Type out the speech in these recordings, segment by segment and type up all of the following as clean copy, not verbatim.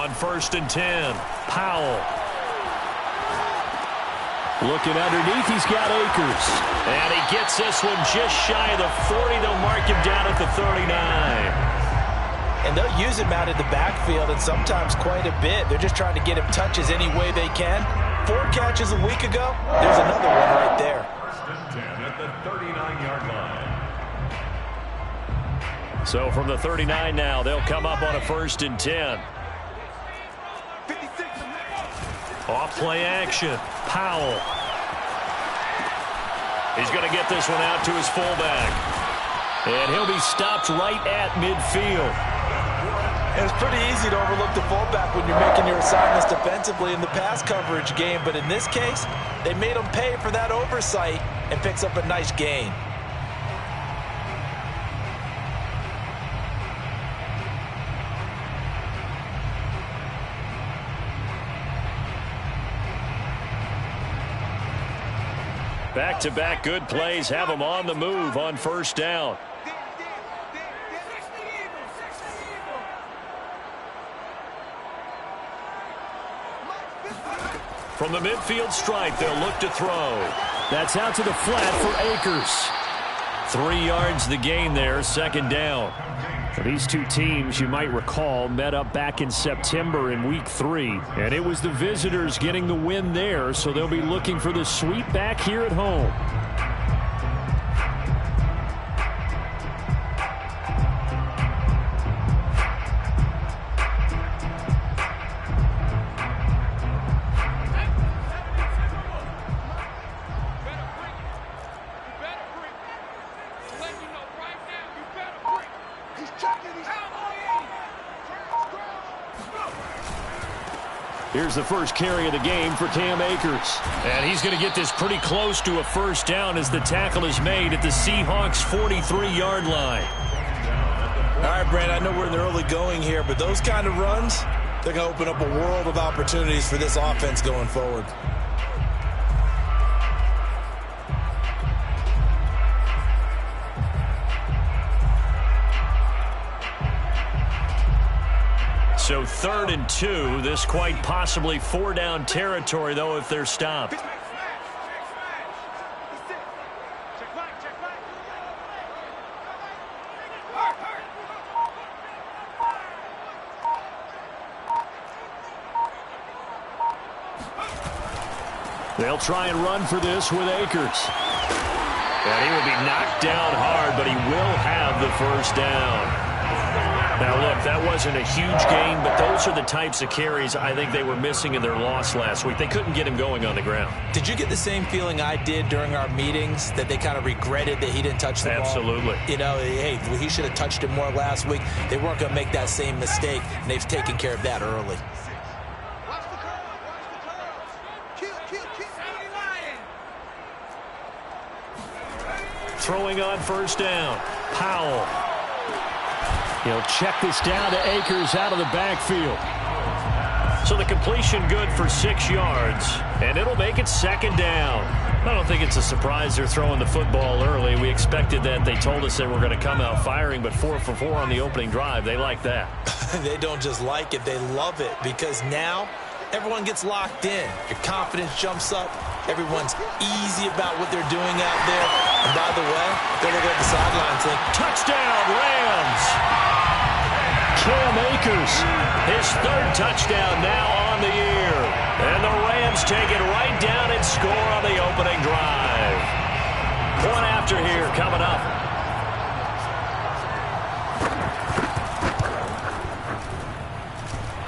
on 1st and 10. Powell. Looking underneath, he's got Akers. And he gets this one just shy of the 40. They'll mark him down at the 39. And they'll use him out in the backfield, and sometimes quite a bit. They're just trying to get him touches any way they can. 4 catches a week ago. There's another one right there. 1st and 10 at the 39-yard line. So from the 39 now, they'll come up on a 1st and 10. Off play action. Powell. He's going to get this one out to his fullback. And he'll be stopped right at midfield. And it's pretty easy to overlook the fullback when you're making your assignments defensively in the pass coverage game. But in this case, they made him pay for that oversight and picks up a nice gain. Back-to-back good plays have them on the move on 1st down. From the midfield stripe, they'll look to throw. That's out to the flat for Akers. 3 yards the gain there, 2nd down. These two teams, you might recall, met up back in September in Week 3. And it was the visitors getting the win there, so they'll be looking for the sweep back here at home. Here's the first carry of the game for Cam Akers. And he's going to get this pretty close to a 1st down as the tackle is made at the Seahawks' 43-yard line. All right, Brad, I know we're in the early going here, but those kind of runs, they're going to open up a world of opportunities for this offense going forward. So 3rd and 2, this quite possibly 4-down territory, though, if they're stopped. They'll try and run for this with Akers. And he will be knocked down hard, but he will have the 1st down. Now, look, that wasn't a huge gain, but those are the types of carries I think they were missing in their loss last week. They couldn't get him going on the ground. Did you get the same feeling I did during our meetings, that they kind of regretted that he didn't touch the ball? Absolutely. You know, hey, he should have touched it more last week. They weren't going to make that same mistake, and they've taken care of that early. Throwing on 1st down. Powell. He'll check this down to Akers out of the backfield. So the completion good for 6 yards, and it'll make it 2nd down. I don't think it's a surprise they're throwing the football early. We expected that. They told us they were going to come out firing, but 4 for 4 on the opening drive. They like that. They don't just like it, they love it, because now everyone gets locked in. Your confidence jumps up. Everyone's easy about what they're doing out there. And by the way, they're looking at the sidelines think, touchdown, Rams! Cam Akers, his 3rd touchdown now on the year. And the Rams take it right down and score on the opening drive. Point after here coming up.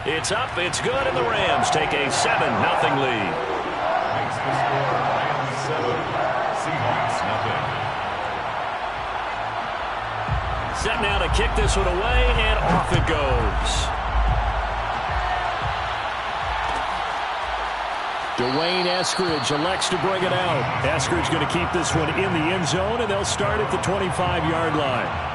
It's up, it's good, and the Rams take a 7-0 lead. Makes the score Rams 7, Seahawks nothing. Set now to kick this one away, and off it goes. Dwayne Eskridge elects to bring it out. Eskridge going to keep this one in the end zone, and they'll start at the 25-yard line.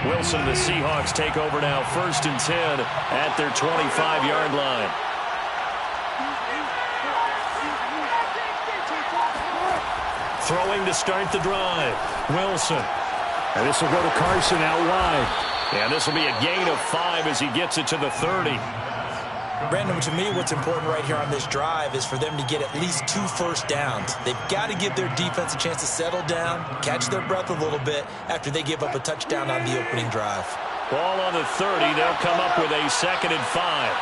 Wilson and the Seahawks take over now, 1st and 10 at their 25-yard line. Throwing to start the drive. Wilson. And this will go to Carson out wide. And this will be a gain of 5 as he gets it to the 30. Brandon, to me, what's important right here on this drive is for them to get at least 2 first downs. They've got to give their defense a chance to settle down, catch their breath a little bit after they give up a touchdown on the opening drive. Ball on the 30. They'll come up with a 2nd and 5.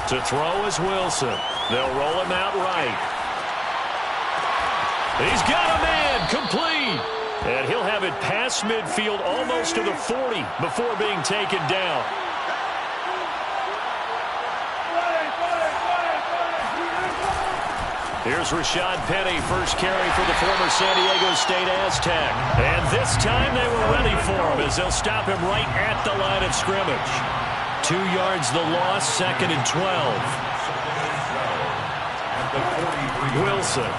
To throw is Wilson. They'll roll him out right. He's got a man, complete. And he'll have it past midfield almost to the 40 before being taken down. Here's Rashad Penny, first carry for the former San Diego State Aztec. And this time they were ready for him as they'll stop him right at the line of scrimmage. 2 yards the loss, 2nd and 12. Wilson.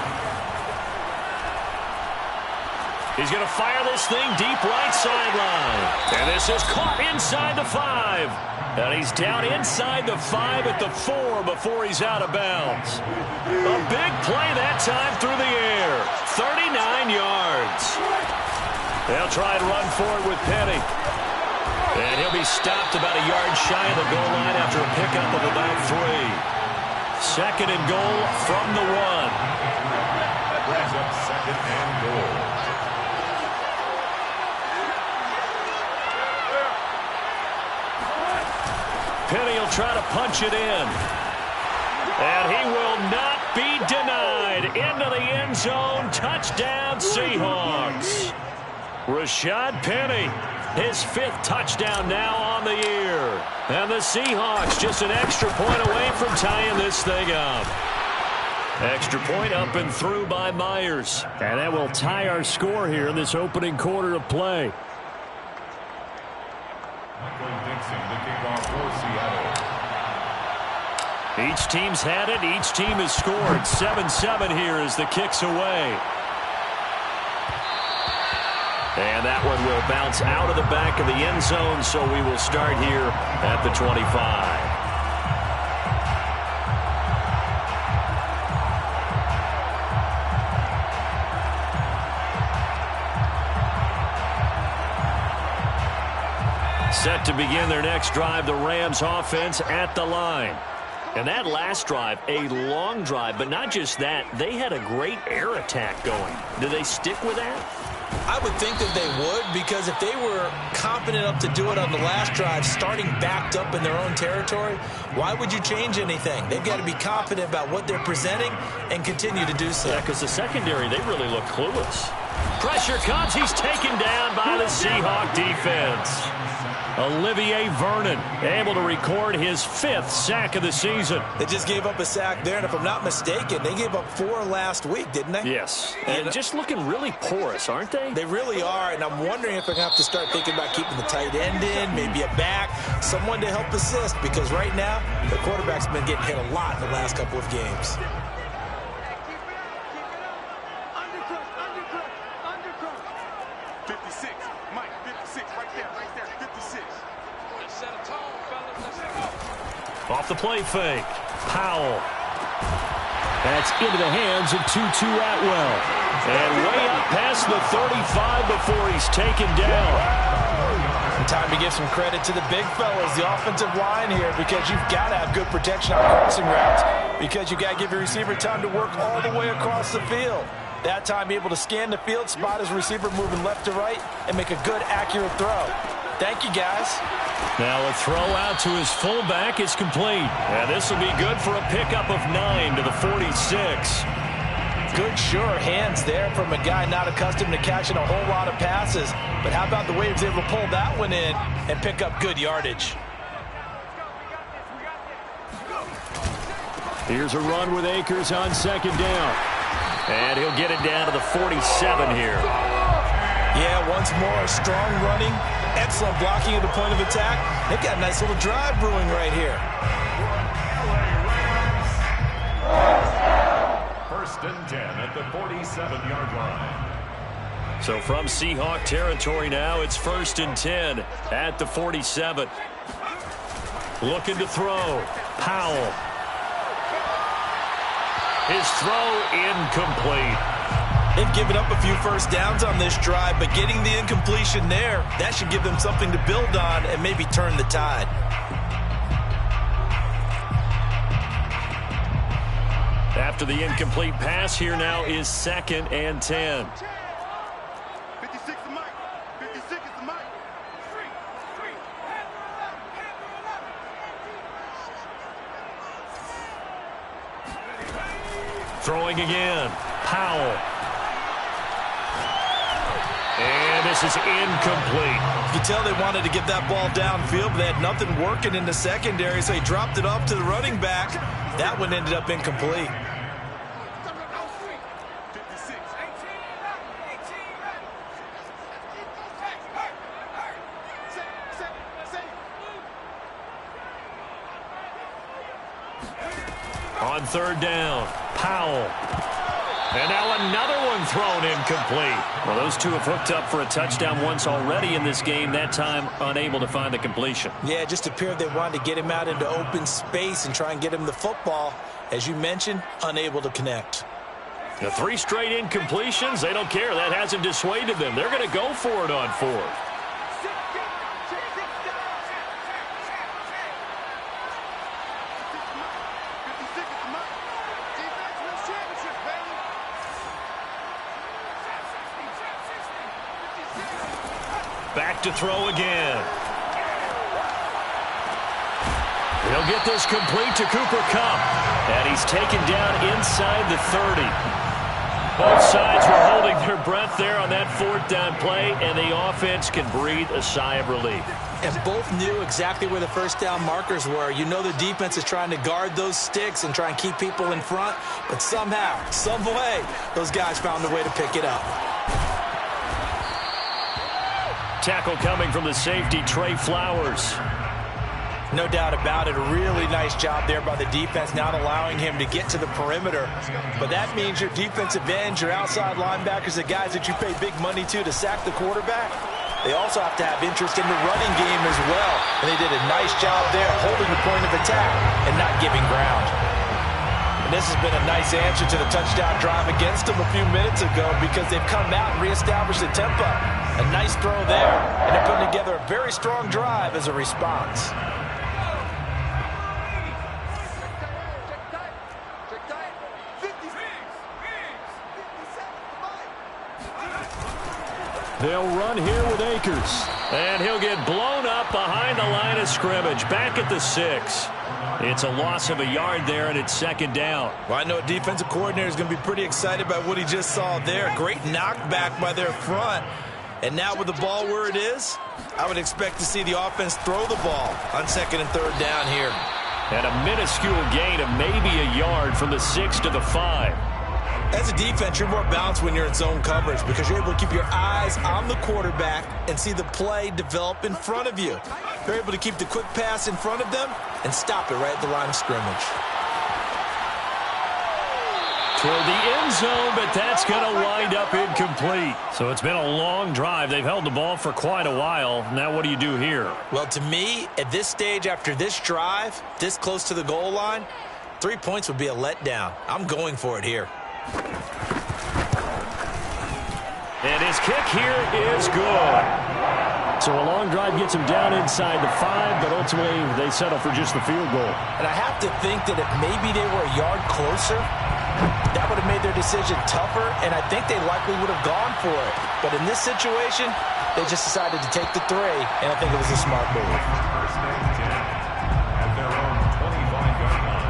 He's going to fire this thing deep right sideline. And this is caught inside the 5. And he's down inside the 5 at the 4 before he's out of bounds. A big play that time through the air. 39 yards. They'll try and run for it with Penny. And he'll be stopped about a yard shy of the goal line after a pickup of about 3. 2nd and goal from the 1. That brings up 2nd and goal. Penny will try to punch it in. And he will not be denied. Into the end zone. Touchdown, Seahawks. Rashad Penny. His 5th touchdown now on the year. And the Seahawks just an extra point away from tying this thing up. Extra point up and through by Myers. And that will tie our score here in this opening quarter of play. Each team's had it. Each team has scored. 7-7 here as the kick's away. And that one will bounce out of the back of the end zone, so we will start here at the 25. Set to begin their next drive, the Rams offense at the line. And that last drive, a long drive, but not just that, they had a great air attack going. Do they stick with that? I would think that they would, because if they were confident enough to do it on the last drive, starting backed up in their own territory, why would you change anything? They've got to be confident about what they're presenting and continue to do so. Yeah, because the secondary, they really look clueless. Pressure comes. He's taken down by the Seahawk defense. Olivier Vernon able to record his 5th sack of the season. They just gave up a sack there, and if I'm not mistaken, they gave up 4 last week, didn't they? Yes, and just looking really porous, aren't they? They really are, and I'm wondering if they're going to have to start thinking about keeping the tight end in, maybe a back, someone to help assist, because right now, the quarterback's been getting hit a lot in the last couple of games. Off the play fake. Powell. That's into the hands of Tutu Atwell. And way up past the 35 before he's taken down. Time to give some credit to the big fellas, the offensive line here, because you've got to have good protection on crossing routes, because you've got to give your receiver time to work all the way across the field. That time, able to scan the field, spot his receiver moving left to right, and make a good, accurate throw. Thank you, guys. Now a throw out to his fullback is complete. And this will be good for a pickup of 9 to the 46. Good, sure hands there from a guy not accustomed to catching a whole lot of passes. But how about the way he was able to pull that one in and pick up good yardage? Here's a run with Akers on 2nd down. And he'll get it down to the 47 here. Yeah, once more, strong running, excellent blocking at the point of attack. They've got a nice little drive brewing right here. first and 10 at the 47-yard line. So from Seahawk territory now, it's first and 10 at the 47. Looking to throw. Powell. His throw incomplete. They've given up a few first downs on this drive, but getting the incompletion there, that should give them something to build on and maybe turn the tide. After the incomplete pass, here now is second and 10. 56 is Mike. 56 is Mike. Throwing again. Powell. And this is incomplete. You can tell they wanted to get that ball downfield, but they had nothing working in the secondary, so he dropped it off to the running back. That one ended up incomplete. On third down, Powell. And now another one thrown incomplete. Well, those two have hooked up for a touchdown once already in this game, that time unable to find the completion. Yeah, it just appeared they wanted to get him out into open space and try and get him the football. As you mentioned, unable to connect. The 3 straight incompletions, they don't care. That hasn't dissuaded them. They're going to go for it on fourth. Back to throw again. He'll get this complete to Cooper Kupp. And he's taken down inside the 30. Both sides were holding their breath there on that fourth down play, and the offense can breathe a sigh of relief. And both knew exactly where the first down markers were. You know the defense is trying to guard those sticks and try and keep people in front, but somehow, some way, those guys found a way to pick it up. Tackle coming from the safety, Trey Flowers. No doubt about it. A really nice job there by the defense, not allowing him to get to the perimeter. But that means your defensive ends, your outside linebackers, the guys that you pay big money to sack the quarterback, they also have to have interest in the running game as well. And they did a nice job there holding the point of attack and not giving ground. And this has been a nice answer to the touchdown drive against them a few minutes ago because they've come out and reestablished the tempo. A nice throw there, and they're putting together a very strong drive as a response. They'll run here with Akers. And he'll get blown up behind the line of scrimmage. Back at the 6. It's a loss of a yard there, and it's second down. Well, I know a defensive coordinator is going to be pretty excited by what he just saw there. Great knockback by their front. And now with the ball where it is, I would expect to see the offense throw the ball on second and third down here. And a minuscule gain of maybe a yard from the 6 to the 5. As a defense, you're more balanced when you're in zone coverage because you're able to keep your eyes on the quarterback and see the play develop in front of you. You're able to keep the quick pass in front of them and stop it right at the line of scrimmage. Toward the end zone, but that's going to wind up incomplete. So it's been a long drive. They've held the ball for quite a while. Now what do you do here? Well, to me, at this stage after this drive, this close to the goal line, 3 points would be a letdown. I'm going for it here. And his kick here is good. So a long drive gets him down inside the 5, but ultimately they settle for just the field goal. And I have to think that if maybe they were a yard closer, that would have made their decision tougher, and I think they likely would have gone for it. But in this situation, they just decided to take the 3, and I think it was a smart move. First and 10 at their own 25-yard line.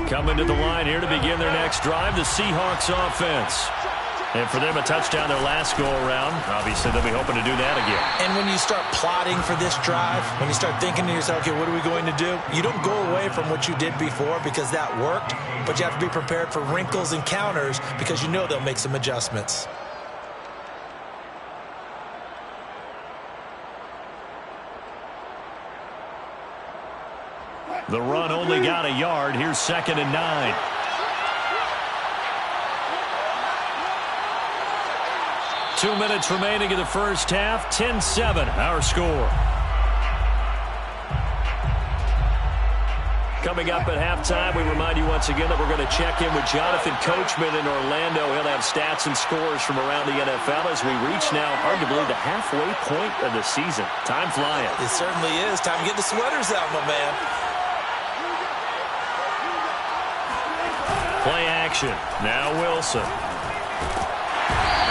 Coming to the line here to begin their next drive, the Seahawks offense. And for them, a touchdown their last go-around. Obviously, they'll be hoping to do that again. And when you start plotting for this drive, when you start thinking to yourself, okay, what are we going to do? You don't go away from what you did before because that worked, but you have to be prepared for wrinkles and counters because you know they'll make some adjustments. The run only got a yard. Here's 2nd and 9. Two minutes remaining in the first half. 10-7, our score. Coming up at halftime, we remind you once again that we're going to check in with Jonathan Coachman in Orlando. He'll have stats and scores from around the NFL as we reach now, hard to believe, the halfway point of the season. Time flying. It certainly is. Time to get the sweaters out, my man. Play action. Now Wilson.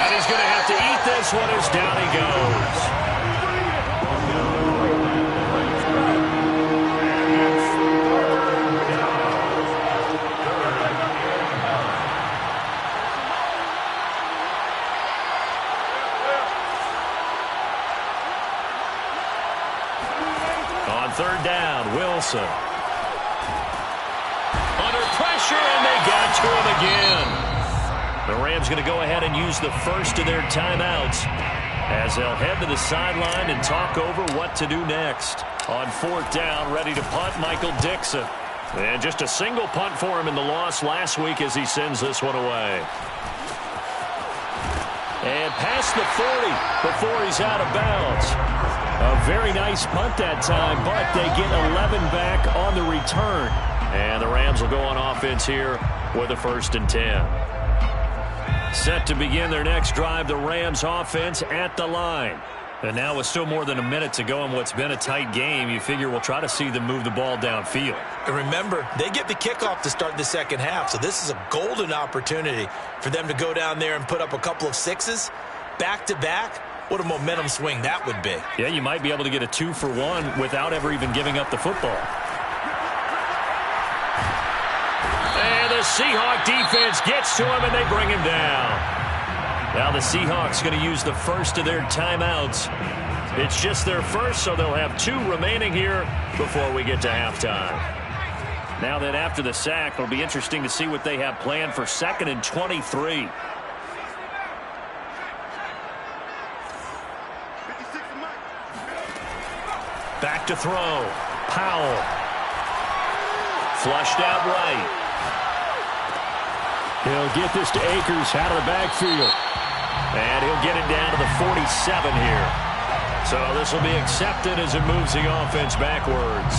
And he's going to have to eat this one as down he goes. On 3rd down, Wilson. Under pressure, and they got to him again. The Rams going to go ahead and use the first of their timeouts as they'll head to the sideline and talk over what to do next. On 4th down, ready to punt, Michael Dixon. And just a single punt for him in the loss last week as he sends this one away. And past the 40 before he's out of bounds. A very nice punt that time, but they get 11 back on the return. And the Rams will go on offense here with a 1st and 10. Set to begin their next drive, the Rams offense at the line. And now with still more than a minute to go in what's been a tight game, you figure we'll try to see them move the ball downfield. And remember, they get the kickoff to start the second half, so this is a golden opportunity for them to go down there and put up a couple of sixes back-to-back. What a momentum swing that would be. Yeah, you might be able to get a 2-for-1 without ever even giving up the football. And the Seahawk defense gets to him, and they bring him down. Now the Seahawks going to use the first of their timeouts. It's just their first, so they'll have 2 remaining here before we get to halftime. Now that after the sack, it'll be interesting to see what they have planned for 2nd and 23. Back to throw. Powell. Flushed out right. He'll get this to Akers out of the backfield. And he'll get it down to the 47 here. So this will be accepted as it moves the offense backwards.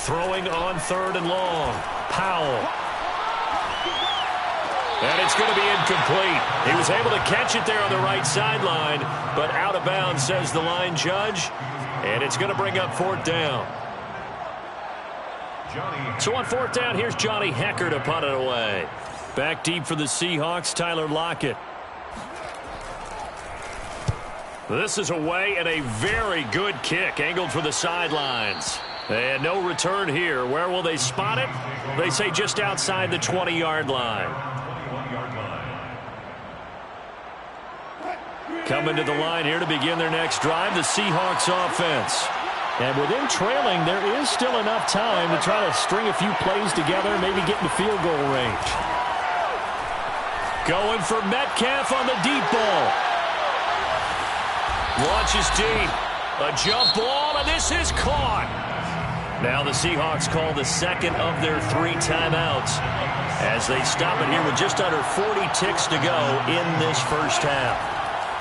Throwing on 3rd and long. Powell. And it's going to be incomplete. He was able to catch it there on the right sideline, but out of bounds, says the line judge. And it's going to bring up 4th down. So on 4th down, here's Johnny Hecker to punt it away. Back deep for the Seahawks, Tyler Lockett. This is away and a very good kick, angled for the sidelines. And no return here. Where will they spot it? They say just outside the 20-yard line. Coming to the line here to begin their next drive, the Seahawks offense. And with them trailing, there is still enough time to try to string a few plays together, maybe get into field goal range. Going for Metcalf on the deep ball. Launches deep. A jump ball, and this is caught. Now the Seahawks call the second of their 3 timeouts as they stop it here with just under 40 ticks to go in this first half.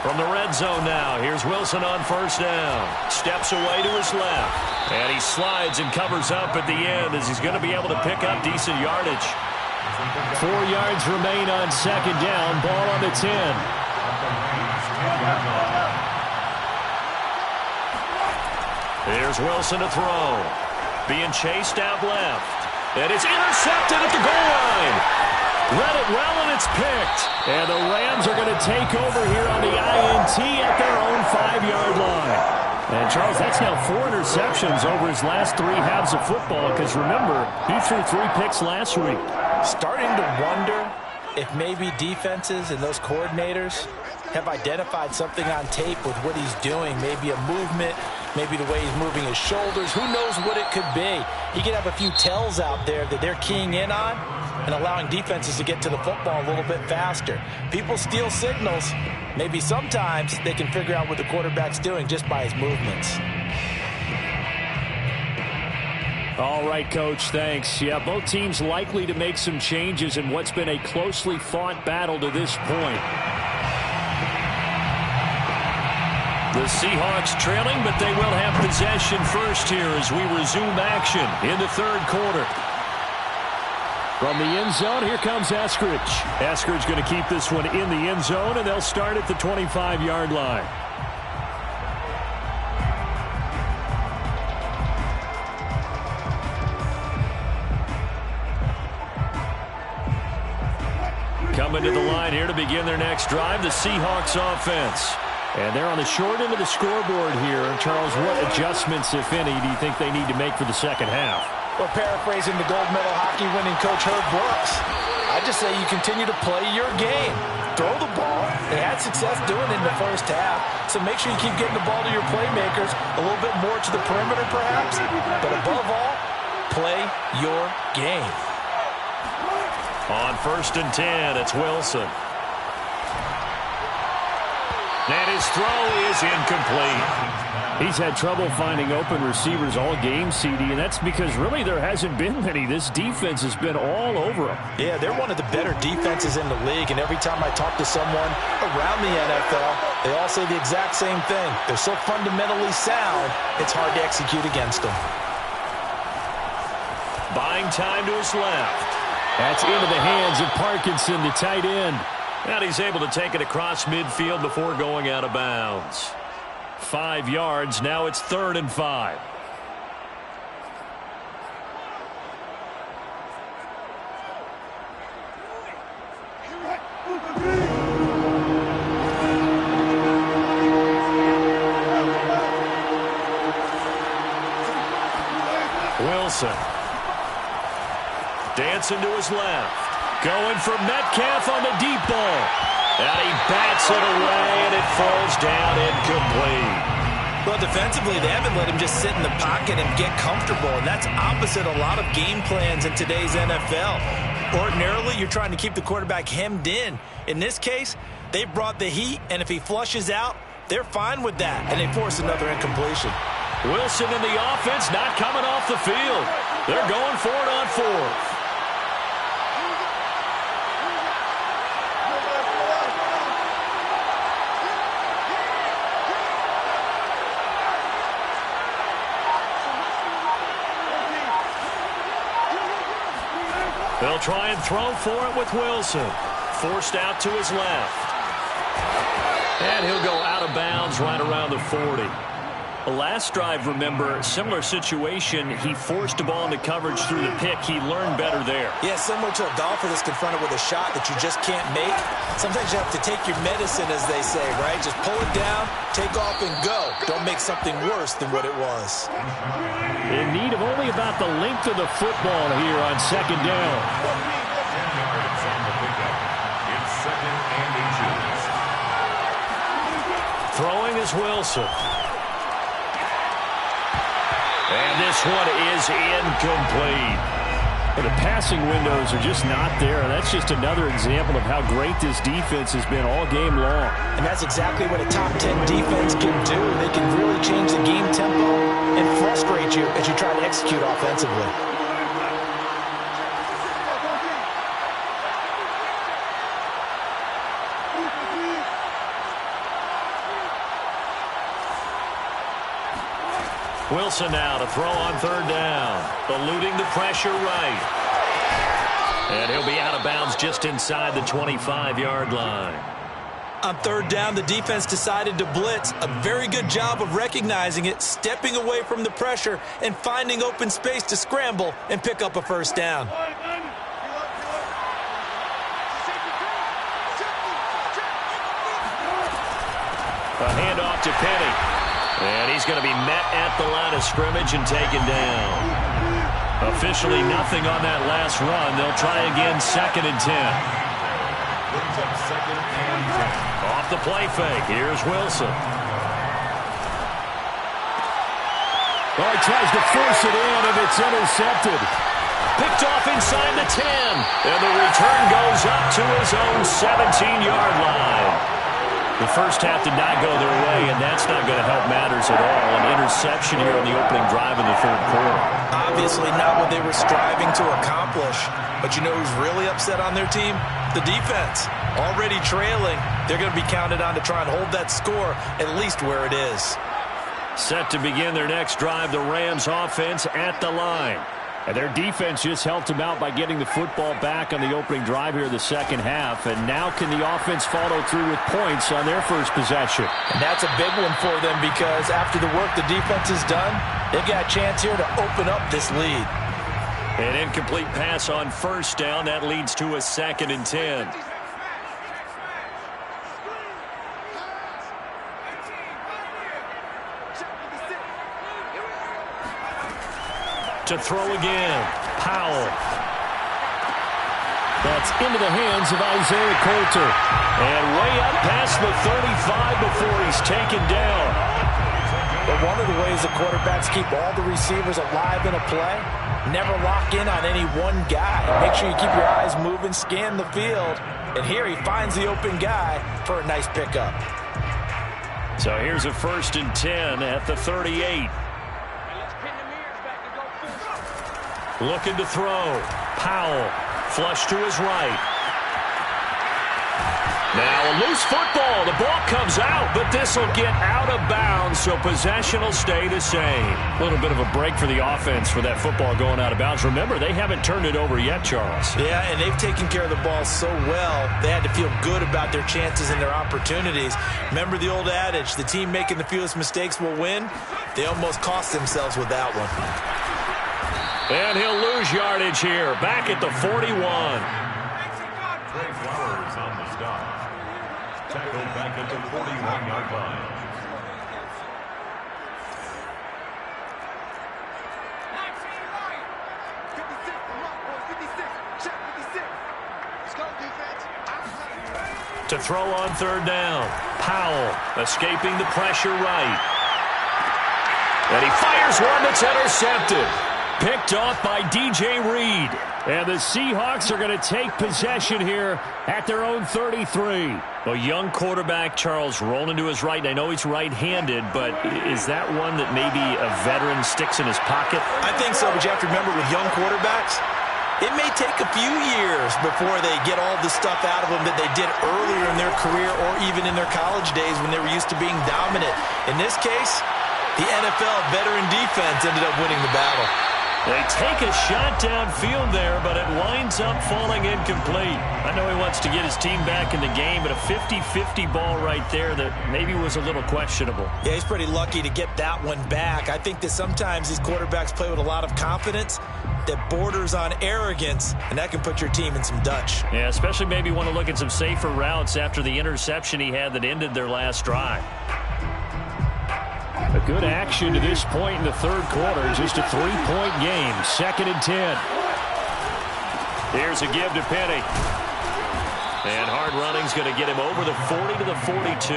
From the red zone now, here's Wilson on 1st down. Steps away to his left. And he slides and covers up at the end as he's going to be able to pick up decent yardage. 4 yards remain on 2nd down. Ball on the 10. Here's Wilson to throw. Being chased out left. And it's intercepted at the goal line. Read it well, and it's picked. And the Rams are going to take over here on the INT at their own 5-yard line. And, Charles, that's now 4 interceptions over his last 3 halves of football because, remember, he threw 3 picks last week. Starting to wonder if maybe defenses and those coordinators have identified something on tape with what he's doing, maybe a movement maybe the way he's moving his shoulders. Who knows what it could be? He could have a few tells out there that they're keying in on and allowing defenses to get to the football a little bit faster. People steal signals. Maybe sometimes they can figure out what the quarterback's doing just by his movements. All right, Coach, thanks. Yeah, both teams likely to make some changes in what's been a closely fought battle to this point. The Seahawks trailing, but they will have possession first here as we resume action in the third quarter. From the end zone, here comes Eskridge. Eskridge going to keep this one in the end zone, and they'll start at the 25-yard line. Coming to the line here to begin their next drive, the Seahawks offense. And they're on the short end of the scoreboard here. Charles, what adjustments, if any, do you think they need to make for the second half? Well, paraphrasing the gold medal hockey winning coach Herb Brooks, I just say you continue to play your game. Throw the ball. They had success doing it in the first half, so make sure you keep getting the ball to your playmakers, a little bit more to the perimeter perhaps, but above all, play your game. On 1st and 10, it's Wilson. And his throw is incomplete. He's had trouble finding open receivers all game, CD, and that's because really there hasn't been many. This defense has been all over them. Yeah, they're one of the better defenses in the league, and every time I talk to someone around the NFL, they all say the exact same thing. They're so fundamentally sound, it's hard to execute against them. Buying time to his left. That's into the hands of Parkinson, the tight end. And he's able to take it across midfield before going out of bounds. 5 yards. Now it's 3rd and 5. Wilson. Dancing to his left. Going for Metcalf on the deep ball. And he bats it away, and it falls down incomplete. Well, defensively, they haven't let him just sit in the pocket and get comfortable, and that's opposite a lot of game plans in today's NFL. Ordinarily, you're trying to keep the quarterback hemmed in. In this case, they brought the heat, and if he flushes out, they're fine with that, and they force another incompletion. Wilson in the offense not coming off the field. They're going for it on 4th. They'll try and throw for it with Wilson. Forced out to his left. And he'll go out of bounds right around the 40. The last drive, remember, similar situation. He forced a ball into coverage through the pick. He learned better there. Yeah, similar to a golfer that's confronted with a shot that you just can't make. Sometimes you have to take your medicine, as they say, right? Just pull it down, take off, and go. Don't make something worse than what it was. In need of only about the length of the football here on 2nd down. 10 yards on the pickup. It's 2nd and inches. Throwing is Wilson. And this one is incomplete. But the passing windows are just not there. That's just another example of how great this defense has been all game long. And that's exactly what a top 10 defense can do. They can really change the game tempo and frustrate you as you try to execute offensively. Wilson now to throw on 3rd down. Eluding the pressure right. And he'll be out of bounds just inside the 25-yard line. On 3rd down, the defense decided to blitz. A very good job of recognizing it, stepping away from the pressure, and finding open space to scramble and pick up a 1st down. A handoff to Penny. And he's going to be met at the line of scrimmage and taken down. Officially nothing on that last run. They'll try again 2nd and 10. Brings up 2nd and 10. Off the play fake. Here's Wilson. Oh, he tries to force it in, and it's intercepted. Picked off inside the 10. And the return goes up to his own 17-yard line. The first half did not go their way, and that's not going to help matters at all. An interception here on the opening drive of the third quarter. Obviously not what they were striving to accomplish. But you know who's really upset on their team? The defense. Already trailing. They're going to be counted on to try and hold that score at least where it is. Set to begin their next drive, the Rams offense at the line. And their defense just helped them out by getting the football back on the opening drive here in the second half. And now can the offense follow through with points on their first possession? And that's a big one for them because after the work the defense has done, they've got a chance here to open up this lead. An incomplete pass on first down. That leads to a 2nd and 10. To throw again, Powell. That's into the hands of Isaiah Coulter. And way up past the 35 before he's taken down. But one of the ways the quarterbacks keep all the receivers alive in a play, never lock in on any one guy. Make sure you keep your eyes moving, scan the field. And here he finds the open guy for a nice pickup. So here's a 1st and 10 at the 38. Looking to throw. Powell. Flush to his right. Now a loose football. The ball comes out, but this will get out of bounds, so possession will stay the same. A little bit of a break for the offense for that football going out of bounds. Remember, they haven't turned it over yet, Charles. Yeah, and they've taken care of the ball so well, they had to feel good about their chances and their opportunities. Remember the old adage, the team making the fewest mistakes will win? They almost cost themselves with that one. And he'll lose yardage here, back at the 41. Trey Flowers on the stop. Tackled back at the 41-yard line. To throw on 3rd down. Powell escaping the pressure right. And he fires one that's intercepted. Picked off by DJ Reed. And the Seahawks are going to take possession here at their own 33. A young quarterback, Charles, rolling to his right. And I know he's right-handed, but is that one that maybe a veteran sticks in his pocket? I think so, but you have to remember with young quarterbacks, it may take a few years before they get all the stuff out of them that they did earlier in their career or even in their college days when they were used to being dominant. In this case, the NFL veteran defense ended up winning the battle. They take a shot downfield there, but it winds up falling incomplete. I know he wants to get his team back in the game, but a 50-50 ball right there that maybe was a little questionable. Yeah, he's pretty lucky to get that one back. I think that sometimes these quarterbacks play with a lot of confidence that borders on arrogance, and that can put your team in some Dutch. Yeah, especially maybe want to look at some safer routes after the interception he had that ended their last drive. A good action to this point in the third quarter. Just a 3-point game. 2nd and 10. Here's a give to Penny. And hard running's going to get him over the 40 to the 42.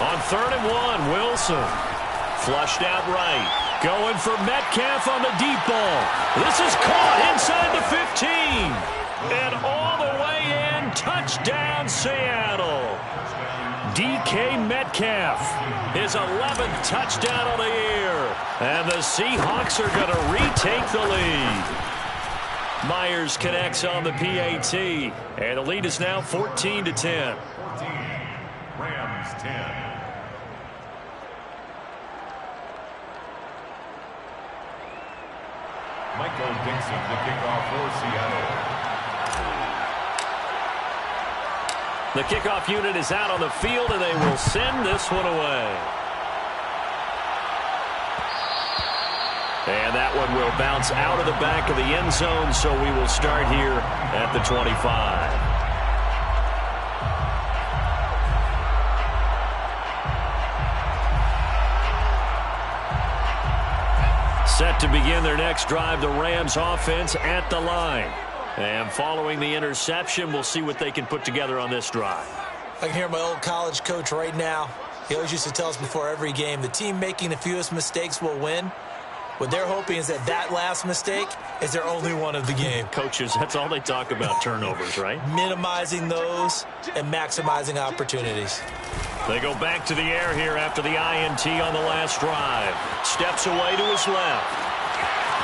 On 3rd and 1, Wilson. Flushed out right. Going for Metcalf on the deep ball. This is caught inside the 15. And all the way in. Touchdown, Seattle. DK Metcalf. His 11th touchdown of the year. And the Seahawks are going to retake the lead. Myers connects on the PAT. And the lead is now 14 to 10. 14. Rams 10. Michael Dixon, the kickoff for Seattle. The kickoff unit is out on the field, and they will send this one away. And that one will bounce out of the back of the end zone, so we will start here at the 25. Set to begin their next drive, the Rams offense at the line. And following the interception, we'll see what they can put together on this drive. I can hear my old college coach right now. He always used to tell us before every game, the team making the fewest mistakes will win. What they're hoping is that last mistake is their only one of the game. Coaches, that's all they talk about, turnovers, right? Minimizing those and maximizing opportunities. They go back to the air here after the INT on the last drive. Steps away to his left.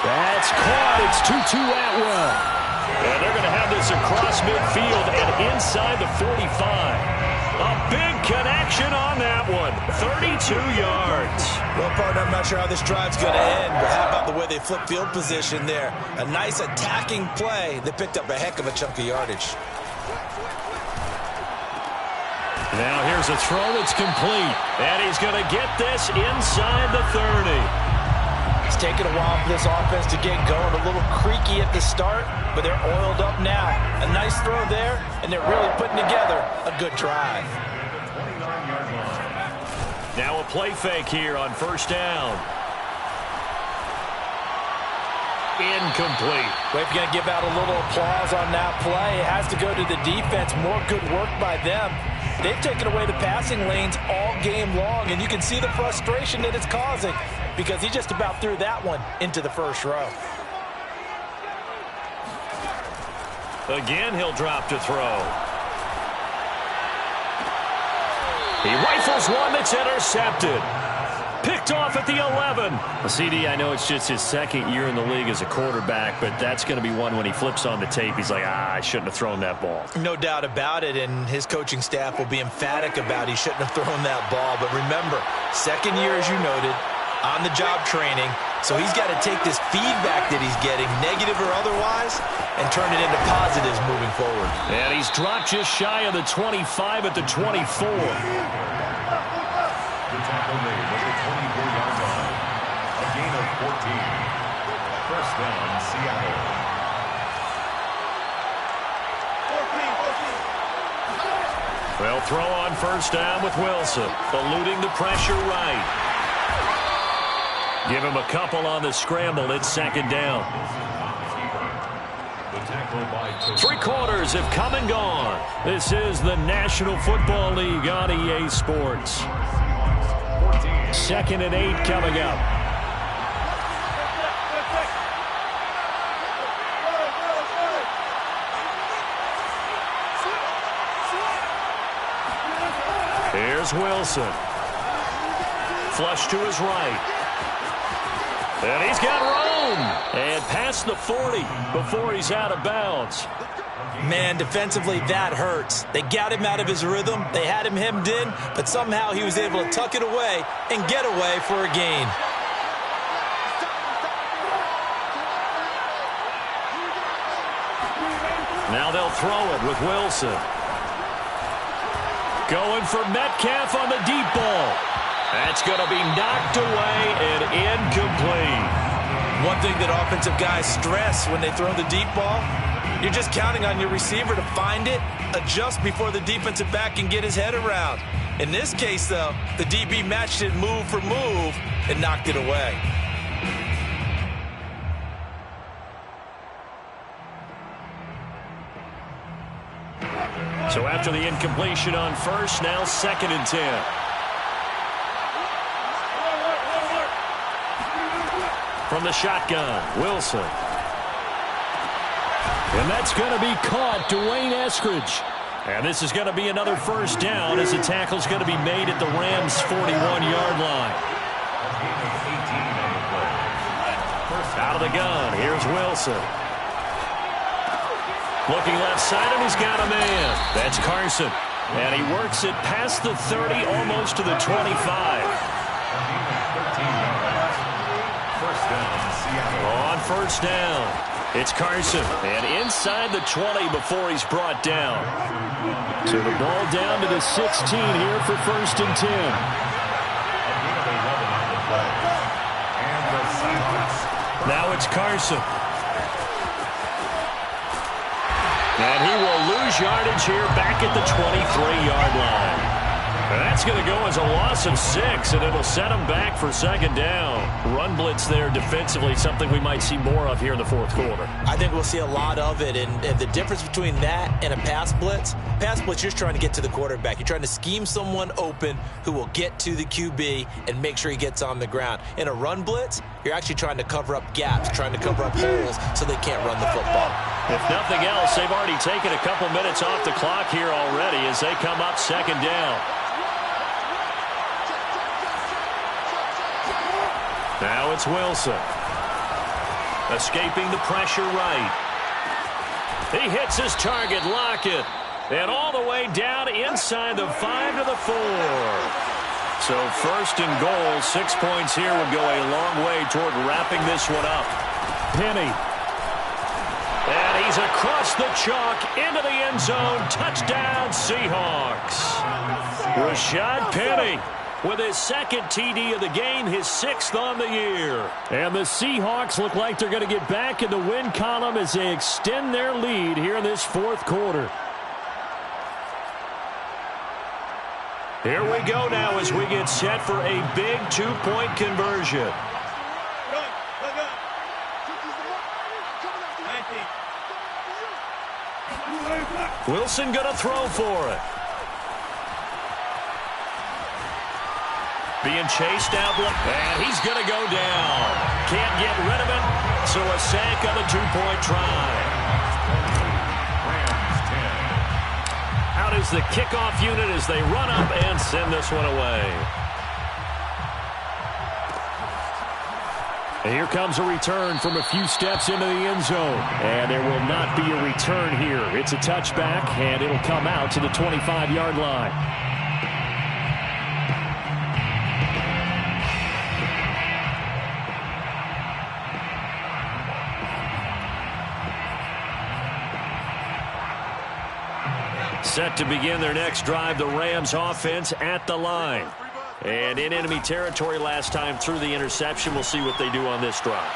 That's caught. It's Tutu Atwell. And they're going to have this across midfield and inside the 45. A big connection on that one. 32 yards. Well, partner, I'm not sure how this drive's going to end, but how about the way they flip field position there? A nice attacking play that picked up a heck of a chunk of yardage. Now here's a throw that's complete. And he's going to get this inside the 30. It's taken a while for this offense to get going. A little creaky at the start, but they're oiled up now. A nice throw there, and they're really putting together a good drive. Now a play fake here on first down. Incomplete. Well, if you're going to give out a little applause on that play, it has to go to the defense. More good work by them. They've taken away the passing lanes all game long, and you can see the frustration that it's causing because he just about threw that one into the first row. Again, he'll drop to throw. He rifles one that's intercepted. Picked off at the 11. Well, CD, I know it's just his second year in the league as a quarterback, but that's going to be one when he flips on the tape. He's like, I shouldn't have thrown that ball. No doubt about it, and his coaching staff will be emphatic about he shouldn't have thrown that ball. But remember, second year, as you noted, on-the-job training, so he's got to take this feedback that he's getting, negative or otherwise, and turn it into positives moving forward. And he's dropped just shy of the 25 at the 24. The tackle made at the 24-yard line. A gain of 14. First down, Seattle. Well, throw on first down with Wilson, eluding the pressure right. Give him a couple on the scramble. It's second down. Three quarters have come and gone. This is the National Football League on EA Sports. 2nd and 8 coming up. Here's Wilson. Flush to his right. And he's got room. And past the 40 before he's out of bounds. Man, defensively, that hurts. They got him out of his rhythm. They had him hemmed in, but somehow he was able to tuck it away and get away for a gain. Now they'll throw it with Wilson. Going for Metcalf on the deep ball. That's going to be knocked away and incomplete. One thing that offensive guys stress when they throw the deep ball, you're just counting on your receiver to find it, adjust before the defensive back can get his head around. In this case, though, the DB matched it move for move and knocked it away. So after the incompletion on first, now 2nd and 10. From the shotgun, Wilson. And that's going to be caught, Dwayne Eskridge. And this is going to be another first down as the tackle's going to be made at the Rams' 41-yard line. Out of the gun, here's Wilson. Looking left side, and he's got a man. That's Carson. And he works it past the 30, almost to the 25. On first down, it's Carson. And inside the 20 before he's brought down. So the ball down to the 16 here for 1st and 10. Now it's Carson. And he will lose yardage here back at the 23-yard line. And That's going to go as a loss of 6, and it'll set them back for second down. Run blitz there defensively, something we might see more of here in the fourth quarter. I think we'll see a lot of it, and the difference between that and a pass blitz, you're trying to get to the quarterback. You're trying to scheme someone open who will get to the QB and make sure he gets on the ground. In a run blitz, you're actually trying to cover up gaps, trying to cover up holes so they can't run the football. If nothing else, they've already taken a couple minutes off the clock here already as they come up second down. Now it's Wilson. Escaping the pressure right. He hits his target, Lockett. And all the way down inside the 5 to the 4. So first and goal, 6 points here would go a long way toward wrapping this one up. Penny. And he's across the chalk into the end zone. Touchdown, Seahawks. Rashad Penny with his second TD of the game, his 6th on the year. And the Seahawks look like they're going to get back in the win column as they extend their lead here in this fourth quarter. Here we go now as we get set for a big 2-point conversion. Wilson going to throw for it. Being chased out, and he's going to go down. Can't get rid of it, so a sack on the 2-point try. Out is the kickoff unit as they run up and send this one away. And here comes a return from a few steps into the end zone. And there will not be a return here. It's a touchback, and it'll come out to the 25-yard line. Set to begin their next drive, the Rams offense at the line. And in enemy territory last time through the interception. We'll see what they do on this drive.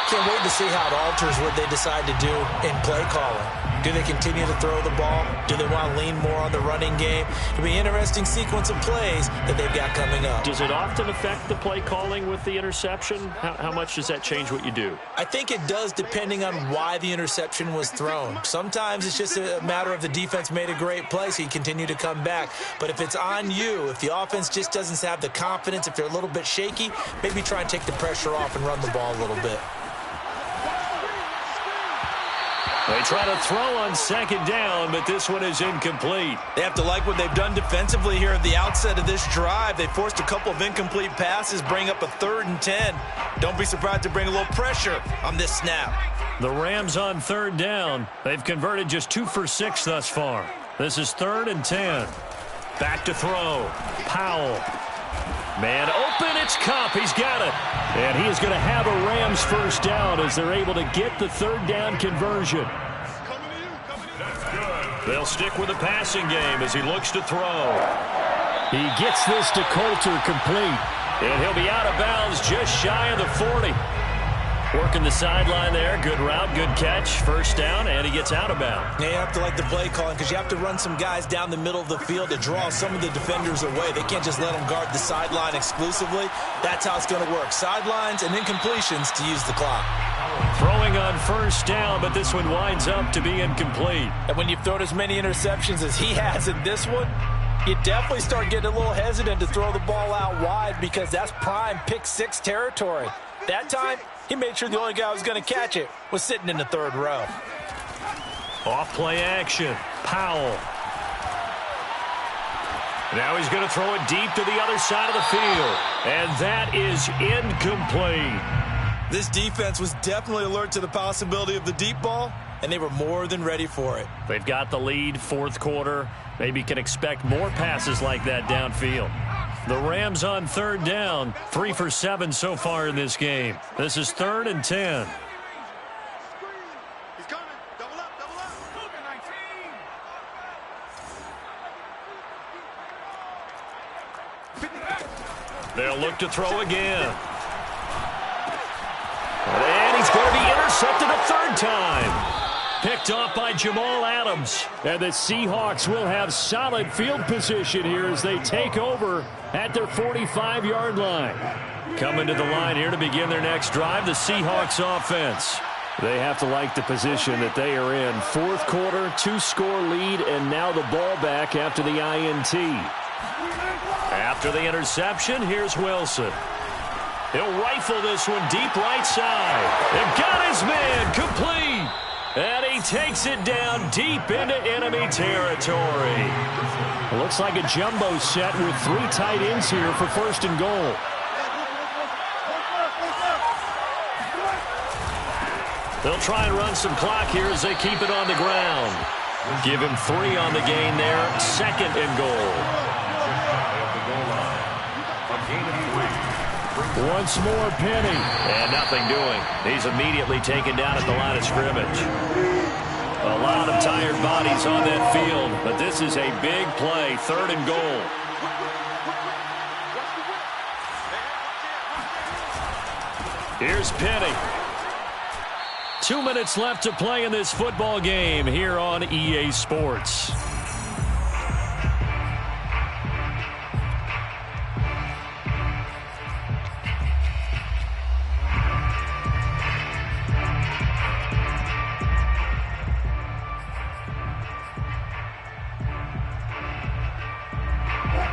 Can't wait to see how it alters what they decide to do in play calling. Do they continue to throw the ball? Do they want to lean more on the running game? It'll be an interesting sequence of plays that they've got coming up. Does it often affect the play calling with the interception? How much does that change what you do? I think it does depending on why the interception was thrown. Sometimes it's just a matter of the defense made a great play, so you continue to come back. But if it's on you, if the offense just doesn't have the confidence, if they're a little bit shaky, maybe try and take the pressure off and run the ball a little bit. They try to throw on second down, but this one is incomplete. They have to like what they've done defensively here at the outset of this drive. They forced a couple of incomplete passes, bring up a 3rd and 10. Don't be surprised to bring a little pressure on this snap. The Rams on 3rd down. They've converted just 2 for 6 thus far. This is 3rd and 10. Back to throw. Powell. Man open, it's Kupp. He's got it. And he is going to have a Rams first down as they're able to get the 3rd down conversion. They'll stick with the passing game as he looks to throw. He gets this to Coulter complete. And he'll be out of bounds just shy of the 40. Working the sideline there. Good route, good catch. First down, and he gets out of bounds. Yeah, you have to like the play calling because you have to run some guys down the middle of the field to draw some of the defenders away. They can't just let them guard the sideline exclusively. That's how it's going to work. Sidelines and incompletions to use the clock. Throwing on first down, but this one winds up to be incomplete. And when you've thrown as many interceptions as he has in this one, you definitely start getting a little hesitant to throw the ball out wide because that's prime pick 6 territory. That time, he made sure the only guy who was going to catch it was sitting in the 3rd row. Off play action. Powell. Now he's going to throw it deep to the other side of the field. And that is incomplete. This defense was definitely alert to the possibility of the deep ball, and they were more than ready for it. They've got the lead, 4th quarter. Maybe can expect more passes like that downfield. The Rams on 3rd down, 3 for 7 so far in this game. This is 3rd and 10. He's coming. Double up, double up. 19. They'll look to throw again. And he's going to be intercepted a 3rd time. Picked off by Jamal Adams. And the Seahawks will have solid field position here as they take over at their 45-yard line. Coming to the line here to begin their next drive, the Seahawks offense. They have to like the position that they are in. Fourth quarter, 2-score lead, and now the ball back after the INT. After the interception, here's Wilson. He'll rifle this one deep right side. And got his man complete. And he takes it down deep into enemy territory. It looks like a jumbo set with 3 tight ends here for first and goal. They'll try and run some clock here as they keep it on the ground. Give him 3 on the gain there. Second and goal. Once more, Penny. And nothing doing. He's immediately taken down at the line of scrimmage. A lot of tired bodies on that field, but this is a big play. Third and goal. Here's Penny. 2 minutes left to play in this football game here on EA Sports.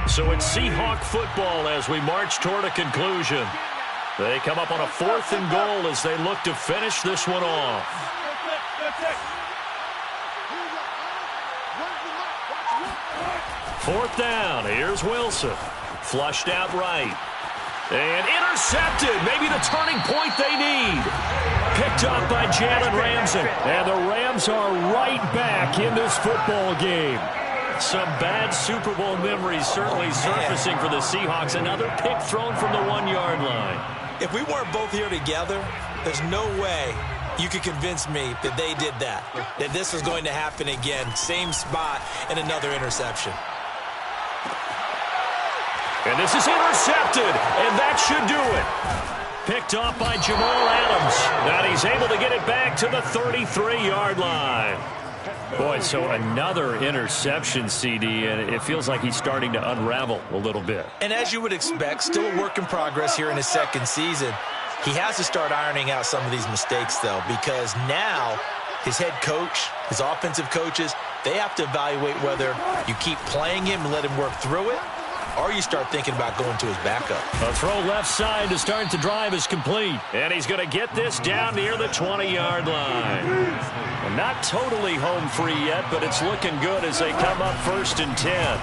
So it's Seahawk football as we march toward a conclusion. They come up on a 4th and goal as they look to finish this one off. Fourth down. Here's Wilson. Flushed out right. And intercepted. Maybe the turning point they need. Picked up by Jalen Ramsey. And the Rams are right back in this football game. Some bad Super Bowl memories certainly surfacing for the Seahawks. Another pick thrown from the 1-yard line. If we weren't both here together, there's no way you could convince me that they did that this was going to happen again. Same spot and another interception. And this is intercepted, and that should do it. Picked off by Jamal Adams. And he's able to get it back to the 33-yard line. Boy, so another interception, CD, and it feels like he's starting to unravel a little bit. And as you would expect, still a work in progress here in his second season. He has to start ironing out some of these mistakes, though, because now his head coach, his offensive coaches, they have to evaluate whether you keep playing him and let him work through it, or you start thinking about going to his backup. A throw left side to start the drive is complete. And he's going to get this down near the 20-yard line. Well, not totally home free yet, but it's looking good as they come up 1st and 10.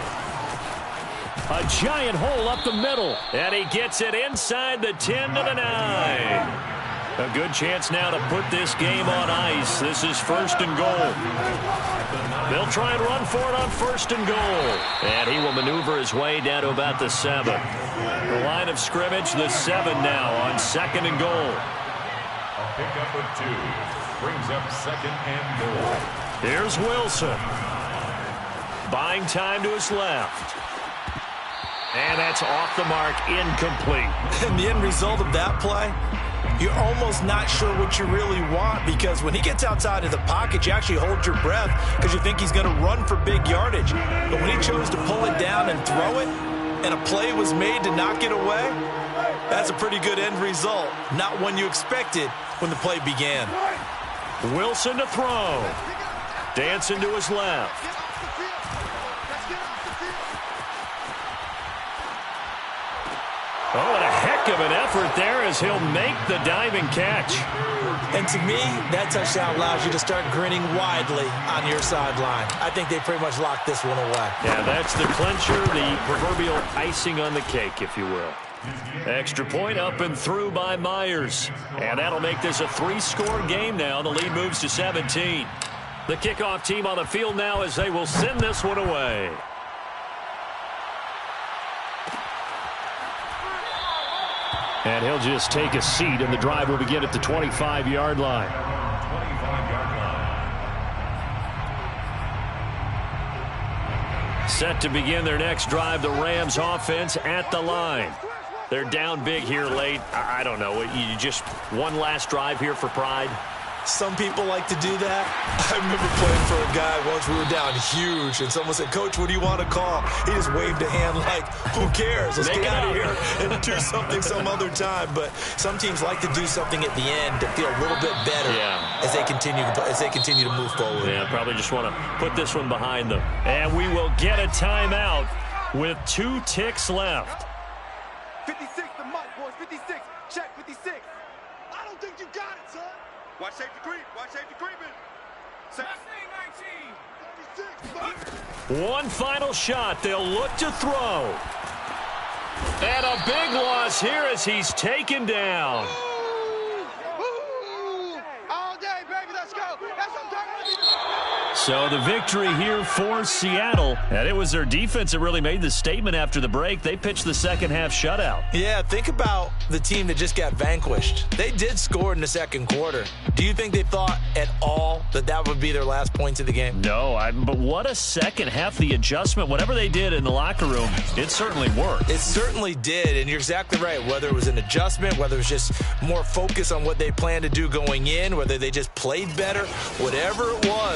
A giant hole up the middle. And he gets it inside the 10 to the 9. A good chance now to put this game on ice. This is 1st and goal. They'll try and run for it on 1st and goal. And he will maneuver his way down to about the 7. The line of scrimmage, the 7 now on 2nd and goal. A pickup of 2 brings up 2nd and goal. Here's Wilson. Buying time to his left. And that's off the mark, incomplete. And the end result of that play, you're almost not sure what you really want, because when he gets outside of the pocket, you actually hold your breath because you think he's going to run for big yardage. But when he chose to pull it down and throw it, and a play was made to knock it away, that's a pretty good end result. Not one you expected when the play began. Wilson to throw. Dancing to his left. Oh, and a heck of an effort there as he'll make the diving catch. And to me, that touchdown allows you to start grinning widely on your sideline. I think they pretty much locked this one away. Yeah, that's the clincher, the proverbial icing on the cake, if you will. Extra point up and through by Myers. And that'll make this a 3-score game now. The lead moves to 17. The kickoff team on the field now as they will send this one away. And he'll just take a seat, and the drive will begin at the 25-yard line. 25-yard line. Set to begin their next drive, the Rams offense at the line. They're down big here late. I don't know. You just one last drive here for pride? some people like to do that. I remember playing for a guy once. We were down huge, and someone said, "Coach, what do you want to call?" He just waved a hand like, "Who cares? Let's get out of here and do something some other time." But some teams like to do something at the end to feel a little bit better as they continue to move forward. Yeah, probably just want to put this one behind them. And we will get a timeout with 2 ticks left. 56, the mic, boys. 56. Check 56. I don't think you got it, son. Watch safety creep. Watch safety creeping. 36. One final shot. They'll look to throw. And a big loss here as he's taken down. All day, baby. Let's go. That's what I'm talking about. So the victory here for Seattle. And it was their defense that really made the statement after the break. They pitched the second half shutout. Yeah, think about the team that just got vanquished. They did score in the second quarter. Do you think they thought at all that that would be their last points of the game? No, but what a second half. The adjustment, whatever they did in the locker room, it certainly worked. It certainly did, and you're exactly right. Whether it was an adjustment, whether it was just more focus on what they planned to do going in, whether they just played better, whatever it was,